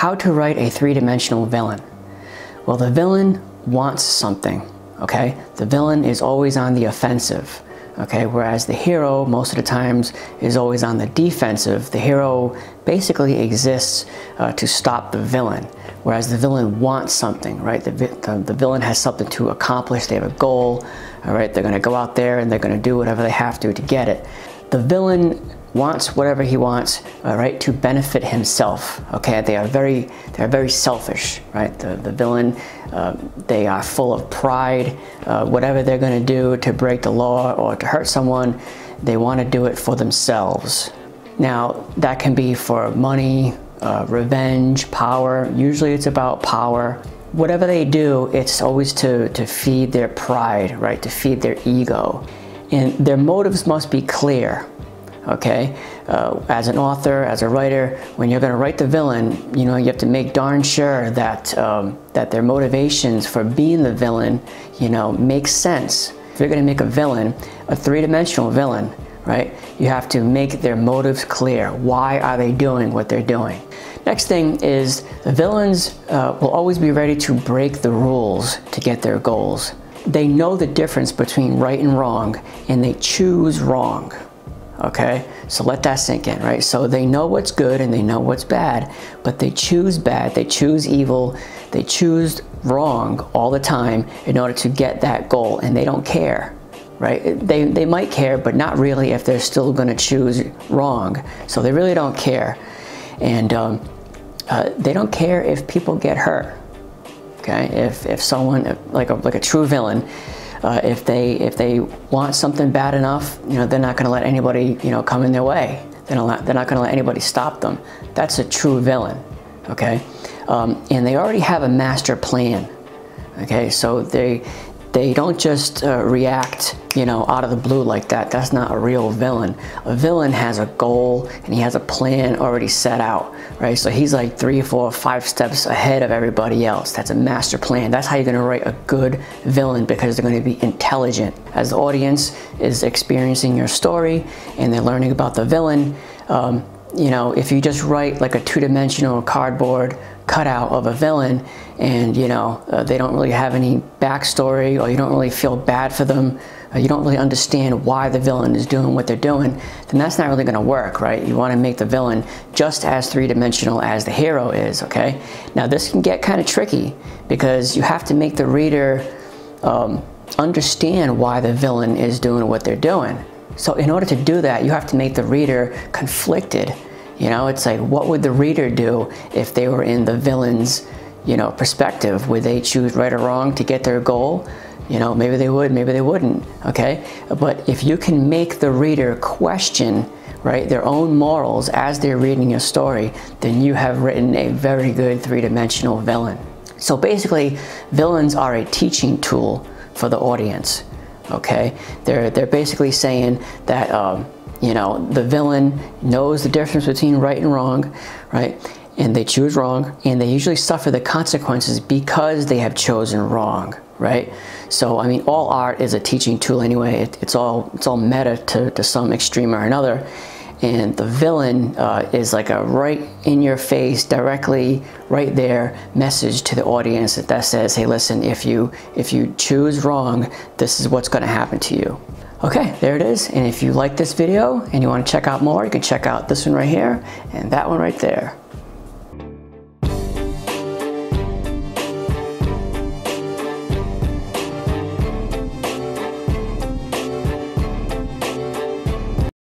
how to write a three-dimensional villain. Well, the villain wants something, okay? The villain is always on the offensive, okay? Whereas the hero, most of the times, is always on the defensive. The hero basically exists to stop the villain, whereas the villain wants something, right? The villain has something to accomplish. They have a goal, all right? They're gonna go out there and they're gonna do whatever they have to get it. The villain wants whatever he wants, right, to benefit himself. Okay, they're very selfish, right? The villain, they are full of pride. Whatever they're going to do to break the law or to hurt someone, they want to do it for themselves. Now, that can be for money, revenge, power. Usually, it's about power. Whatever they do, it's always to feed their pride, right? To feed their ego, and their motives must be clear. Okay, as an author, as a writer, when you're going to write the villain, you know, you have to make darn sure that that their motivations for being the villain, you know, make sense. If you're going to make a villain, a three-dimensional villain, right, you have to make their motives clear. Why are they doing what they're doing? Next thing is the villains will always be ready to break the rules to get their goals. They know the difference between right and wrong, and they choose wrong. Okay, so let that sink in, right? So they know what's good and they know what's bad, but they choose bad, they choose evil, they choose wrong all the time in order to get that goal, and they don't care, right? They might care, but not really if they're still going to choose wrong. So they really don't care, and they don't care if people get hurt. Okay, if someone like a true villain. If they want something bad enough, you know, they're not going to let anybody, you know, come in their way. They're not going to let anybody stop them. That's a true villain, okay? And they already have a master plan, okay? So they don't just react, you know, out of the blue like that. That's not a real villain. A villain has a goal and he has a plan already set out, right? So he's like 3, 4, 5 steps ahead of everybody else. That's a master plan. That's how you're going to write a good villain, because they're going to be intelligent. As the audience is experiencing your story and they're learning about the villain, you know, if you just write like a two-dimensional cardboard cutout of a villain and, you know, they don't really have any backstory, or you don't really feel bad for them, you don't really understand why the villain is doing what they're doing, then that's not really going to work, right? You want to make the villain just as three-dimensional as the hero is, okay? Now this can get kind of tricky because you have to make the reader understand why the villain is doing what they're doing. So in order to do that, you have to make the reader conflicted. You know, it's like, what would the reader do if they were in the villain's, you know, perspective? Would they choose right or wrong to get their goal? You know, maybe they would, maybe they wouldn't, okay? But if you can make the reader question, right, their own morals as they're reading your story, then you have written a very good three-dimensional villain. So basically, villains are a teaching tool for the audience, okay? They're basically saying that, you know, the villain knows the difference between right and wrong, right? And they choose wrong, and they usually suffer the consequences because they have chosen wrong, right? So, I mean, all art is a teaching tool anyway. It's all meta to some extreme or another. And the villain is like a right in your face, directly right there message to the audience that says, hey, listen, if you choose wrong, this is what's going to happen to you. Okay, there it is. And if you like this video and you want to check out more, you can check out this one right here and that one right there.